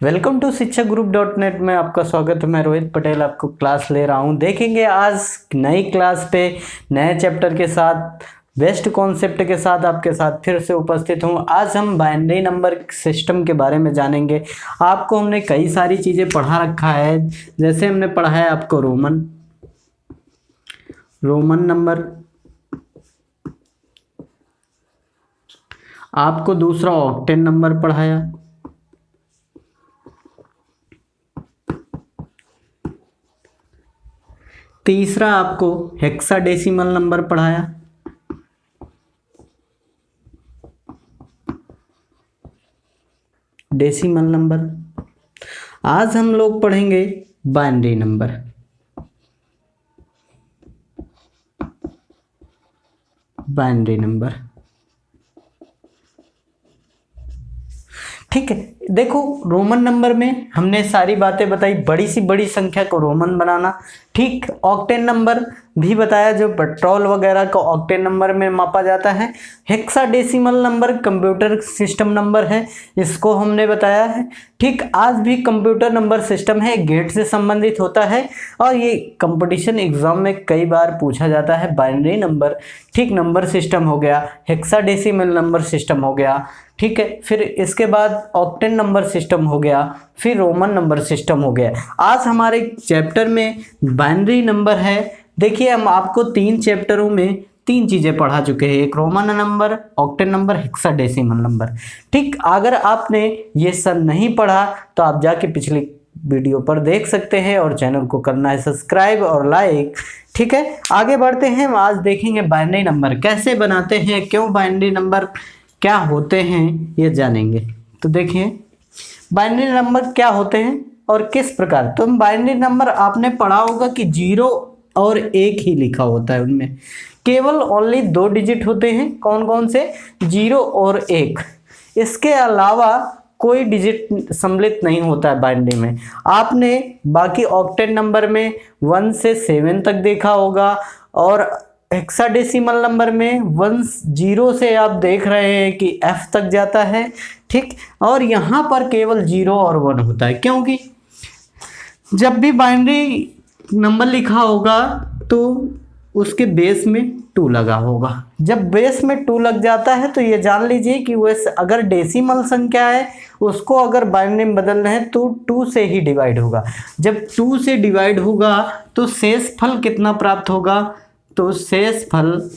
Welcome to शिक्षा group .net में आपका स्वागत है। मैं रोहित पटेल आपको क्लास ले रहा हूं। देखेंगे आज नई क्लास पे नए चैप्टर के साथ बेस्ट कॉन्सेप्ट के साथ आपके साथ फिर से उपस्थित हूं। आज हम बाइनरी नंबर सिस्टम के बारे में जानेंगे। आपको हमने कई सारी चीज़ें पढ़ा रखा है, जैसे हमने पढ़ा है आपको रोमन नंबर, आपको दूसरा ऑक्टेन नंबर पढ़ाया, तीसरा आपको हेक्साडेसिमल नंबर पढ़ाया, डेसिमल नंबर। आज हम लोग पढ़ेंगे बाइनरी नंबर। बाइनरी नंबर ठीक है। देखो, रोमन नंबर में हमने सारी बातें बताई, बड़ी सी बड़ी संख्या को रोमन बनाना। ठीक, ऑक्टेन नंबर भी बताया, जो पेट्रोल वगैरह को ऑक्टेन नंबर में मापा जाता है। Hexadecimal number computer system number है, इसको हमने बताया है। ठीक, आज भी कंप्यूटर नंबर सिस्टम है, गेट से संबंधित होता है और ये कंपटीशन एग्जाम में कई बार पूछा जाता है। बाइनरी नंबर, ठीक, नंबर सिस्टम हो गया, हेक्साडेसिमल नंबर सिस्टम हो गया, ठीक है। फिर इसके बाद ऑक्टेन नंबर सिस्टम हो गया, फिर रोमन नंबर सिस्टम हो गया। आज हमारे चैप्टर में बाइनरी नंबर है। देखिए, हम आपको 3 चैप्टरों में 3 चीज़ें पढ़ा चुके हैं, एक Roman number, octane number, hexadecimal number. ठीक, अगर आपने ये सब नहीं पढ़ा तो आप जाके पिछली वीडियो पर देख सकते हैं और चैनल को करना है सब्सक्राइब और लाइक। ठीक है, आगे बढ़ते हैं। आज देखेंगे बाइनरी नंबर कैसे बनाते हैं, क्यों बाइनरी नंबर क्या होते हैं, ये जानेंगे। तो देखिए, बाइनरी नंबर क्या होते हैं और किस प्रकार। तो बाइनरी नंबर आपने पढ़ा होगा कि 0 और 1 ही लिखा होता है, उनमें केवल ओनली 2 डिजिट होते हैं। कौन कौन से? 0 और 1। इसके अलावा कोई डिजिट सम्मिलित नहीं होता है बाइनरी में। आपने बाकी ऑक्टेन नंबर में 1 से 7 तक देखा होगा और हेक्साडेसिमल नंबर में 0 से आप देख रहे हैं कि F तक जाता है। ठीक, और यहाँ पर केवल 0 और 1 होता है, क्योंकि जब भी बाइनरी नंबर लिखा होगा तो उसके बेस में 2 लगा होगा। जब बेस में 2 लग जाता है तो ये जान लीजिए कि वैसे अगर डेसिमल संख्या है उसको अगर बाइनरी में बदलना है तो 2 से ही डिवाइड होगा। जब 2 से डिवाइड होगा तो शेष फल कितना प्राप्त होगा? तो शेष फल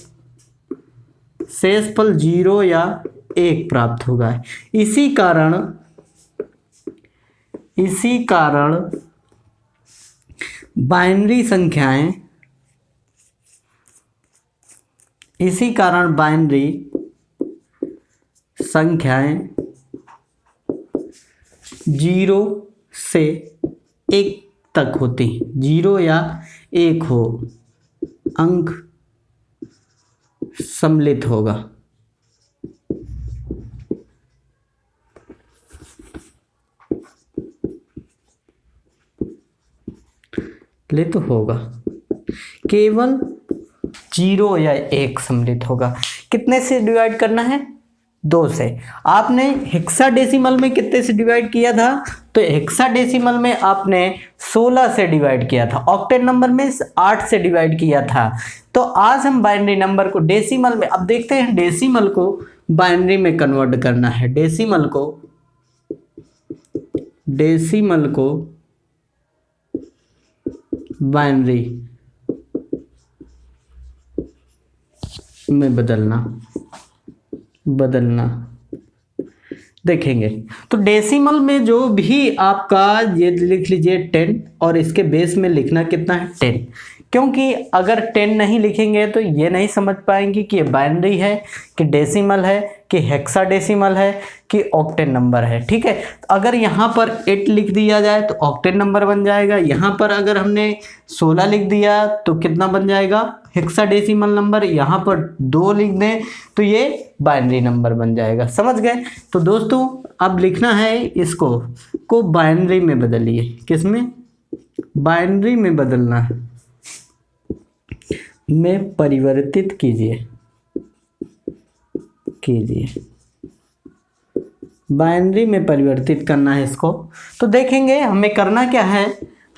0 या 1 प्राप्त होगा। इसी कारण बाइनरी संख्याएं 0 से 1 तक होती हैं। 0 या 1 हो, अंक सम्मिलित होगा। लित होगा, केवल 0 या 1 सम्मिलित होगा। कितने से डिवाइड करना है? 2 से। आपने हेक्साडेसिमल में कितने से डिवाइड किया था? तो हेक्साडेसिमल में आपने 16 से डिवाइड किया था। ऑक्टेन नंबर में 8 से डिवाइड किया था। तो आज हम बाइनरी नंबर को डेसिमल में, अब देखते हैं डेसिमल को बाइनरी में कन्वर्ट करना है। डेसिमल को बाइनरी में बदलना देखेंगे। तो डेसिमल में जो भी आपका, ये लिख लीजिए 10 और इसके बेस में लिखना कितना है? 10, क्योंकि अगर 10 नहीं लिखेंगे तो ये नहीं समझ पाएंगे कि ये बाइनरी है कि डेसिमल है कि हेक्साडेसिमल है कि ऑक्टेन नंबर है। ठीक है, अगर यहाँ पर 8 लिख दिया जाए तो ऑक्टेन नंबर बन जाएगा। यहाँ पर अगर हमने 16 लिख दिया तो कितना बन जाएगा? Hexadecimal number. यहाँ पर 2 लिख दें तो ये बाइनरी नंबर बन जाएगा। समझ गए? तो दोस्तों, अब लिखना है इसको बाइनरी में बदलिए। किसमें? बाइनरी में बदलना है, में परिवर्तित कीजिए। बाइनरी में परिवर्तित करना है इसको। तो देखेंगे हमें करना क्या है,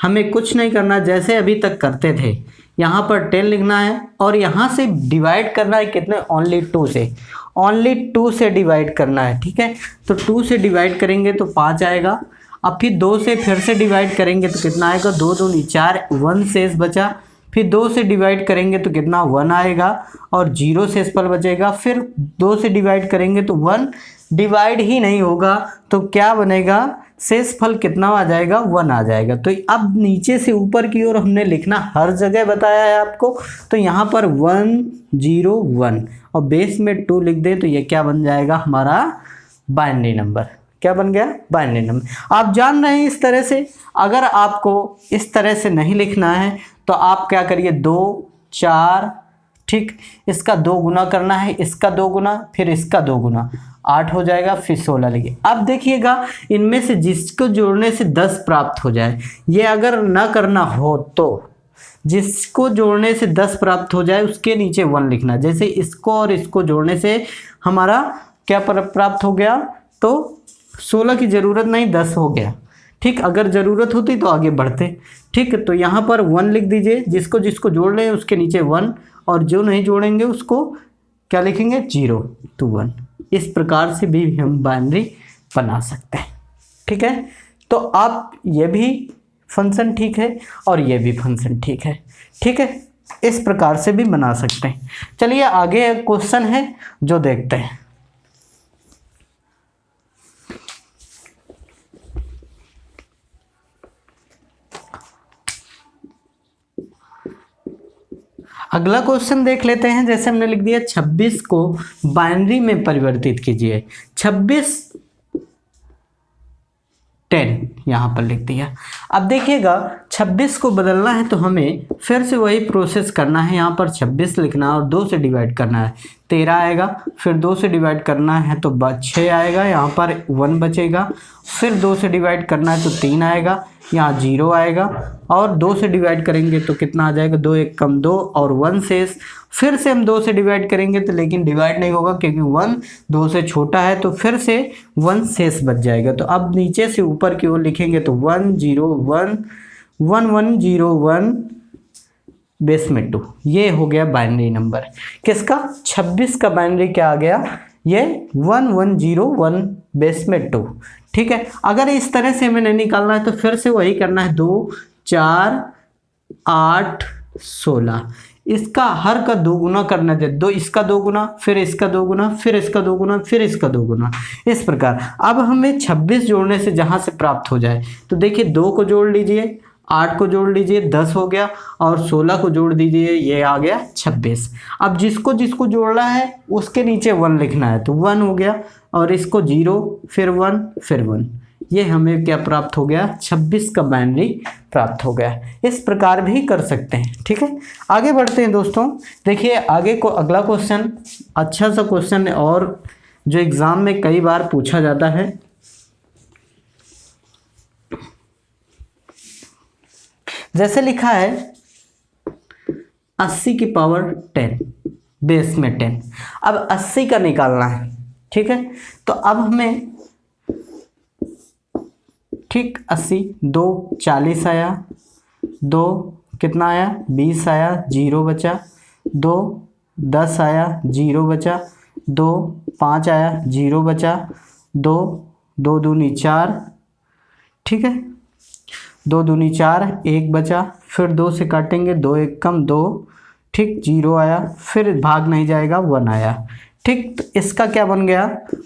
हमें कुछ नहीं करना, जैसे अभी तक करते थे। यहाँ पर 10 लिखना है और यहाँ से डिवाइड करना है कितने, ओनली 2 से, ओनली 2 से डिवाइड करना है। ठीक है, तो 2 से डिवाइड करेंगे तो 5 आएगा। अब फिर 2 से फिर से डिवाइड करेंगे तो कितना आएगा, 2 दूनी 4, 1 शेष बचा। फिर 2 से डिवाइड करेंगे तो कितना, 1 आएगा और 0 शेष पर बचेगा। फिर 2 से डिवाइड करेंगे तो 1 डिवाइड ही नहीं होगा, तो क्या बनेगा, शेष फल कितना आ जाएगा, 1 आ जाएगा। तो अब नीचे से ऊपर की ओर हमने लिखना हर जगह बताया है आपको। तो यहाँ पर 1 0 1 और बेस में 2 लिख दें तो ये क्या बन जाएगा हमारा बाइनरी नंबर। क्या बन गया, बाइनरी नंबर। आप जान रहे हैं इस तरह से। अगर आपको इस तरह से नहीं लिखना है तो आप क्या करिए, 2 4, ठीक, इसका 2 गुना करना है, इसका 2 गुना, फिर इसका 2 गुना, 8 हो जाएगा, फिर 16 लिखिए। अब देखिएगा इनमें से जिसको जोड़ने से 10 प्राप्त हो जाए, ये अगर ना करना हो तो जिसको जोड़ने से 10 प्राप्त हो जाए उसके नीचे 1 लिखना। जैसे इसको और इसको जोड़ने से हमारा क्या प्राप्त हो गया, तो 16 की ज़रूरत नहीं, 10 हो गया। ठीक, अगर ज़रूरत होती तो आगे बढ़ते। ठीक, तो यहाँ पर 1 लिख दीजिए, जिसको जिसको जोड़ रहे हैं उसके नीचे 1, और जो नहीं जोड़ेंगे उसको क्या लिखेंगे, 0 to 1। इस प्रकार से भी हम बाइनरी बना सकते हैं। ठीक है, तो आप ये भी फंक्शन ठीक है और ये भी फंक्शन ठीक है। ठीक है, इस प्रकार से भी बना सकते हैं। चलिए आगे एक क्वेश्चन है जो देखते हैं। अगला क्वेश्चन देख लेते हैं। जैसे हमने लिख दिया 26 को बाइनरी में परिवर्तित कीजिए। 26 10 यहाँ पर लिख दिया। अब देखिएगा 26 को बदलना है तो हमें फिर से वही प्रोसेस करना है। यहाँ पर 26 लिखना है और 2 से डिवाइड करना है, 13 आएगा। फिर 2 से डिवाइड करना है तो 6 आएगा, यहाँ पर 1 बचेगा। फिर 2 से डिवाइड करना है तो 3 आएगा, यहाँ 0 आएगा। और 2 से डिवाइड करेंगे तो कितना आ जाएगा, 2 1 कम 2 और 1 शेष। फिर से हम 2 से डिवाइड करेंगे तो लेकिन डिवाइड नहीं होगा क्योंकि 1 2 से छोटा है, तो फिर से 1 शेष बच जाएगा। तो अब नीचे से ऊपर की ओर लिखेंगे तो 1 0 1 1 1 0 1 बेस में 2। ये हो गया बाइनरी नंबर किसका, 26 का बाइनरी क्या आ गया, ये 1 1 0 1 बेस में 2। ठीक है, अगर इस तरह से हमें नहीं निकालना है तो फिर से वही करना है, 2 4 8 16, इसका हर का 2 गुना करना है, 2 इसका 2 गुना, फिर इसका 2 गुना, फिर इसका 2 गुना, फिर इसका 2 गुना, इस प्रकार। अब हमें 26 जोड़ने से जहाँ से प्राप्त हो जाए, तो देखिए 2 को जोड़ लीजिए, 8 को जोड़ लीजिए, 10 हो गया, और 16 को जोड़ दीजिए, ये आ गया 26। अब जिसको जिसको जोड़ना है उसके नीचे 1 लिखना है, तो 1 हो गया, और इसको 0 फिर 1 फिर 1, ये हमें क्या प्राप्त हो गया, 26 का बाइनरी प्राप्त हो गया। इस प्रकार भी कर सकते हैं। ठीक है, आगे बढ़ते हैं दोस्तों। देखिए आगे को अगला क्वेश्चन अच्छा सा क्वेश्चन है और जो एग्ज़ाम में कई बार पूछा जाता है। जैसे लिखा है 80 की पावर 10 बेस में 10। अब 80 का निकालना है। ठीक है, तो अब हमें, ठीक, 80 2 40 आया, 2 कितना आया 20 आया, 0 बचा, 2 10 आया, 0 बचा, 2 5 आया, 0 बचा, 2 2 दूनी 4, ठीक है, 2 दूनी 4 1 बचा, फिर 2 से काटेंगे, 2 1 कम 2, ठीक, 0 आया, फिर भाग नहीं जाएगा, 1 आया। ठीक, तो इसका क्या बन गया,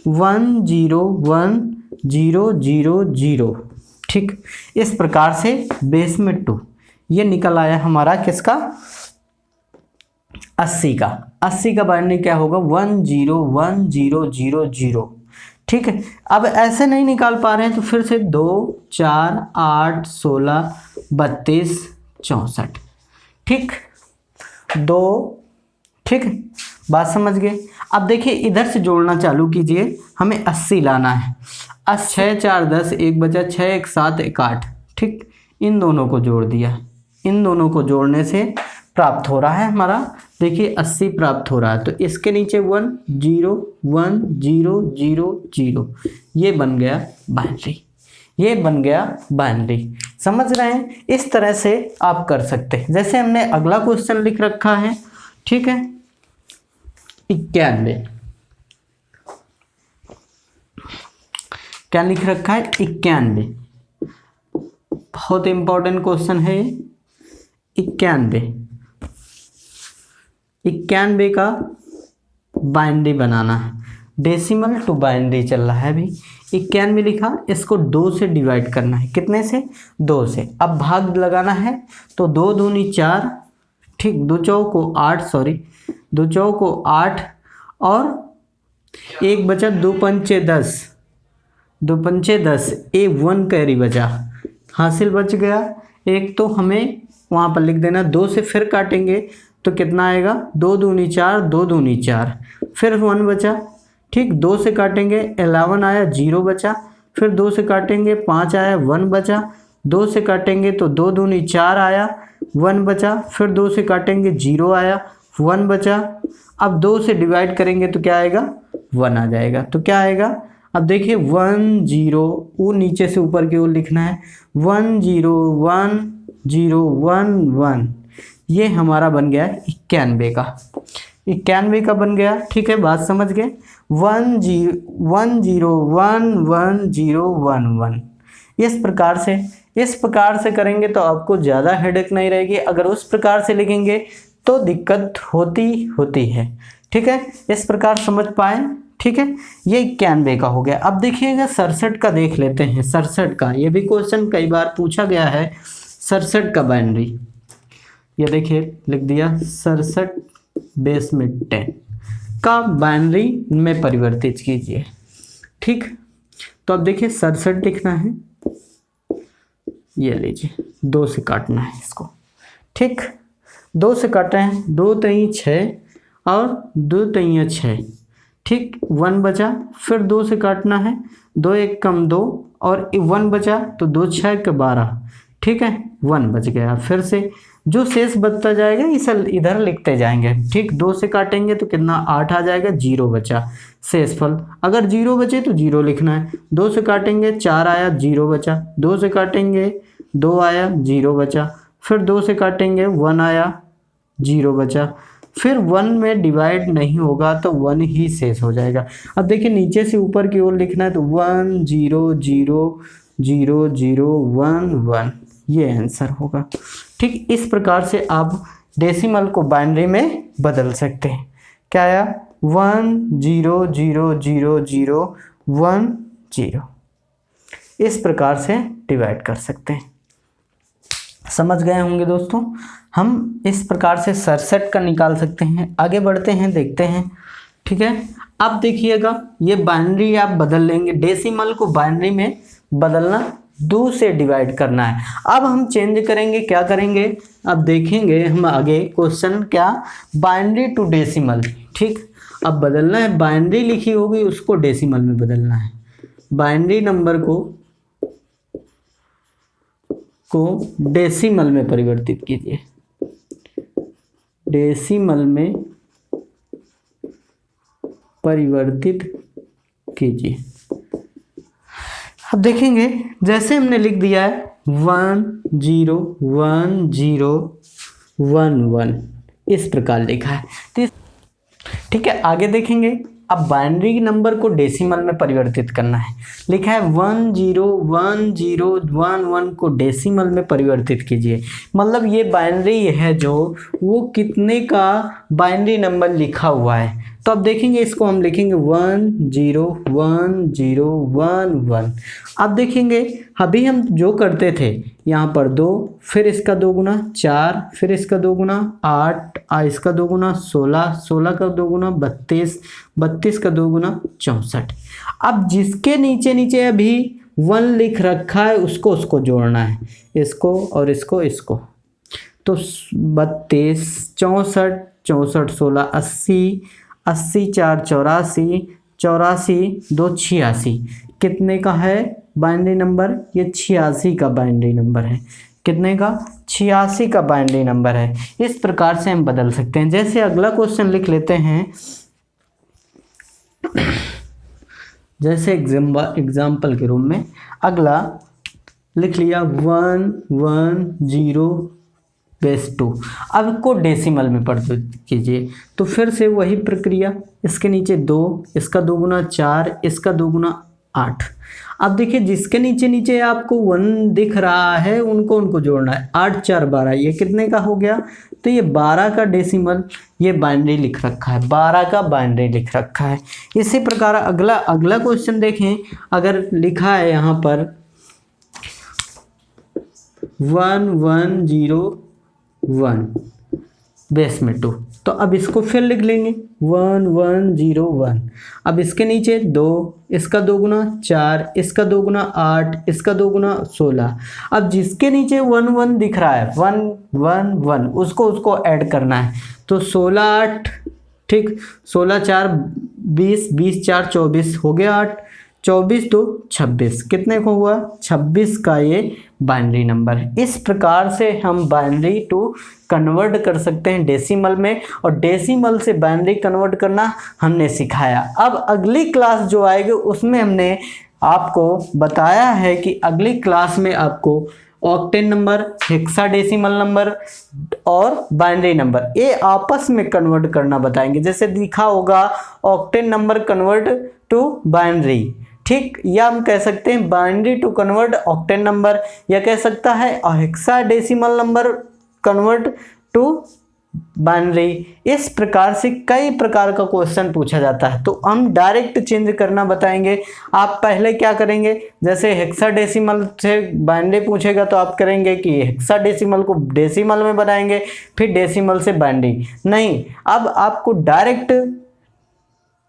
1 0 1 0 0 0। ठीक, इस प्रकार से बेस में 2, ये निकल आया हमारा किसका, 80 का। 80 का बाइनरी क्या होगा, 1 0 1 0 0 0। ठीक है, अब ऐसे नहीं निकाल पा रहे हैं तो फिर से 2 4 8 16 32 64। ठीक, 2, ठीक है, बात समझ गए। अब देखिए इधर से जोड़ना चालू कीजिए, हमें 80 लाना है। 6 4 10 1 बचा, 6 1 7 1 8। ठीक, इन दोनों को जोड़ दिया, इन दोनों को जोड़ने से प्राप्त हो रहा है हमारा देखिए 80 प्राप्त हो रहा है, तो इसके नीचे 1 0 1 0 0 0, ये बन गया बाइनरी, ये बन गया बाइनरी। समझ रहे हैं? इस तरह से आप कर सकते हैं। जैसे हमने अगला क्वेश्चन लिख रखा है, ठीक है, 91, क्या लिख रखा है? 91, बहुत इंपॉर्टेंट क्वेश्चन है ये। 91 का बाइनरी बनाना है, डेसिमल टू बाइनरी चल रहा है अभी। 91 लिखा, इसको 2 से डिवाइड करना है, कितने से? 2 से। अब भाग लगाना है तो 2 दूनी 4, ठीक, 2 चौको 8, सॉरी 2 चौको 8 और 1 बचा, 2 पंचे 10, 2 पंचे 10, 1 कैरी बचा, हासिल बच गया एक। तो हमें वहाँ पर लिख देना, 2 से फिर काटेंगे तो कितना आएगा? 2 दूनी 4, 2 दूनी 4, फिर 1 बचा, ठीक, 2 से काटेंगे 11 आया, 0 बचा, फिर 2 से काटेंगे 5 आया, 1 बचा, 2 से काटेंगे तो 2 दूनी 4 आया, 1 बचा, फिर 2 से काटेंगे 0 आया, 1 बचा। अब 2 से डिवाइड करेंगे तो क्या आएगा? 1 आ जाएगा। तो क्या आएगा? अब देखिए 1 0, वो नीचे से ऊपर की ओर लिखना है, 1 0 1 0 1 1, ये हमारा बन गया 91 का। 91 का बन गया, ठीक है, बात समझ गए। 1 0 1 0 1 1 0 1 1, इस प्रकार से करेंगे तो आपको ज़्यादा हेडेक नहीं रहेगी। अगर उस प्रकार से लिखेंगे तो दिक्कत होती है, ठीक है। इस प्रकार समझ पाए, ठीक है। ये 91 का हो गया। अब देखिएगा 67 का देख लेते हैं। 67 का, ये भी क्वेश्चन कई बार पूछा गया है। 67 का बाइनरी, ये देखिए लिख दिया 67 बेस में 10 का बाइनरी में परिवर्तित कीजिए, ठीक। तो अब देखिए 67 लिखना है, ये लीजिए 2 से काटना है इसको, ठीक। 2 से काट रहे हैं, 2 3 6 और 2 3 6, ठीक। 1 बचा, फिर 2 से काटना है, 2 1 कम 2 और 1 बचा तो 2 6 के 12, ठीक है, 1 बच गया। फिर से जो शेष बचता जाएगा इसे इधर लिखते जाएंगे, ठीक। 2 से काटेंगे तो कितना 8 आ जाएगा, 0 बचा शेषफल। अगर 0 बचे तो 0 लिखना है। 2 से काटेंगे 4 आया, 0 बचा। 2 से काटेंगे 2 आया, 0 बचा। फिर 2 से काटेंगे 1 आया, 0 बचा। फिर 1 में डिवाइड नहीं होगा तो 1 ही शेष हो जाएगा। अब देखिए नीचे से ऊपर की ओर लिखना है तो 1 0 0 0 0 1 1, ये आंसर होगा, ठीक। इस प्रकार से आप डेसिमल को बाइनरी में बदल सकते हैं। क्या आया? 1 0 0 0 0 1 0, इस प्रकार से डिवाइड कर सकते हैं। समझ गए होंगे दोस्तों। हम इस प्रकार से 67 का निकाल सकते हैं। आगे बढ़ते हैं, देखते हैं, ठीक है। अब देखिएगा ये बाइनरी आप बदल लेंगे, डेसिमल को बाइनरी में बदलना, 2 से डिवाइड करना है। अब हम चेंज करेंगे, क्या करेंगे अब देखेंगे हम आगे क्वेश्चन, क्या बाइनरी टू डेसिमल, ठीक। अब बदलना है, बाइनरी लिखी होगी उसको डेसिमल में बदलना है। बाइनरी नंबर को डेसिमल में परिवर्तित कीजिए, डेसिमल में परिवर्तित कीजिए। अब देखेंगे जैसे हमने लिख दिया है 1 0 1 0 1 1, इस प्रकार लिखा है, ठीक है। आगे देखेंगे अब बाइनरी नंबर को डेसिमल में परिवर्तित करना है। लिखा है 1 0 1 0 1 1 को डेसिमल में परिवर्तित कीजिए। मतलब ये बाइनरी है जो वो कितने का बाइनरी नंबर लिखा हुआ है। तो अब देखेंगे इसको हम लिखेंगे 1 0 1 0 1 1। अब देखेंगे अभी हम जो करते थे यहाँ पर 2, फिर इसका 2 गुना 4, फिर इसका 2 गुना 8, इसका 2 गुना 16, 16 का 2 गुना 32, 32 का 2 गुना 64। अब जिसके नीचे नीचे अभी 1 लिख रखा है उसको जोड़ना है, इसको और इसको। तो 32 64 64 16 80, 80 4 84, 84 2 86, कितने का है बाइनरी नंबर? ये 86 का बाइनरी नंबर है। कितने का? 86 का बाइनरी नंबर है। इस प्रकार से हम बदल सकते हैं। जैसे अगला क्वेश्चन लिख लेते हैं, जैसे एग्जाम्पल के रूप में अगला लिख लिया 110/2। अब इसको डेसिमल में परिवर्तित कीजिए, तो फिर से वही प्रक्रिया, इसके नीचे 2, इसका 2 गुना 4, इसका 2 गुना 8। अब देखिए जिसके नीचे नीचे आपको 1 दिख रहा है उनको जोड़ना है। 8 4 12, ये कितने का हो गया? तो ये 12 का डेसिमल, ये बाइनरी लिख रखा है, 12 का बाइनरी लिख रखा है। इसी प्रकार अगला क्वेश्चन देखें, अगर लिखा है यहाँ पर 1101 बेस में 2, तो अब इसको फिर लिख लेंगे 1101। अब इसके नीचे 2, इसका 2 गुना 4, इसका 2 गुना 8, इसका 2 गुना 16। अब जिसके नीचे 1 दिख रहा है 1 उसको ऐड करना है। तो 16 8, ठीक, 16 4 20, 20 4 24 हो गया 8, 24 2 26, कितने को हुआ? 26 का ये बाइनरी नंबर है। इस प्रकार से हम बाइनरी टू कन्वर्ट कर सकते हैं डेसिमल में, और डेसिमल से बाइनरी कन्वर्ट करना हमने सिखाया। अब अगली क्लास जो आएगी उसमें हमने आपको बताया है कि अगली क्लास में आपको ऑक्टेन नंबर, हेक्साडेसिमल नंबर और बाइनरी नंबर ये आपस में कन्वर्ट करना बताएंगे। जैसे दिखा होगा octane number convert to binary, ठीक, या हम कह सकते हैं binary to convert octane number, या कह सकता है hexadecimal number convert to binary. इस प्रकार से कई प्रकार का क्वेश्चन पूछा जाता है, तो हम डायरेक्ट चेंज करना बताएंगे। आप पहले क्या करेंगे, जैसे हेक्साडेसिमल से बाइनरी पूछेगा तो आप करेंगे कि हेक्साडेसिमल को डेसिमल में बनाएंगे, फिर डेसिमल से बाइनरी नहीं। अब आपको डायरेक्ट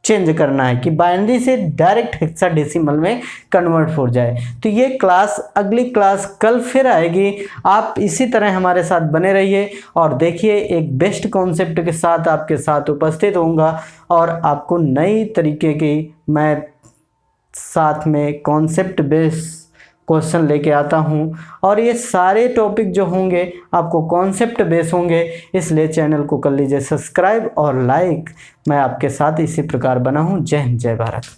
चेंज करना है कि बाइनरी से डायरेक्ट हेक्साडेसिमल में कन्वर्ट हो जाए। तो ये क्लास, अगली क्लास कल फिर आएगी। आप इसी तरह हमारे साथ बने रहिए और देखिए, एक बेस्ट कॉन्सेप्ट के साथ आपके साथ उपस्थित होऊंगा और आपको नई तरीके की मैं साथ में कॉन्सेप्ट बेस्ड क्वेश्चन लेके आता हूं, और ये सारे टॉपिक जो होंगे आपको कॉन्सेप्ट बेस होंगे। इसलिए चैनल को कर लीजिए सब्सक्राइब और लाइक। मैं आपके साथ इसी प्रकार बना हूं। जय हिंद, जय भारत।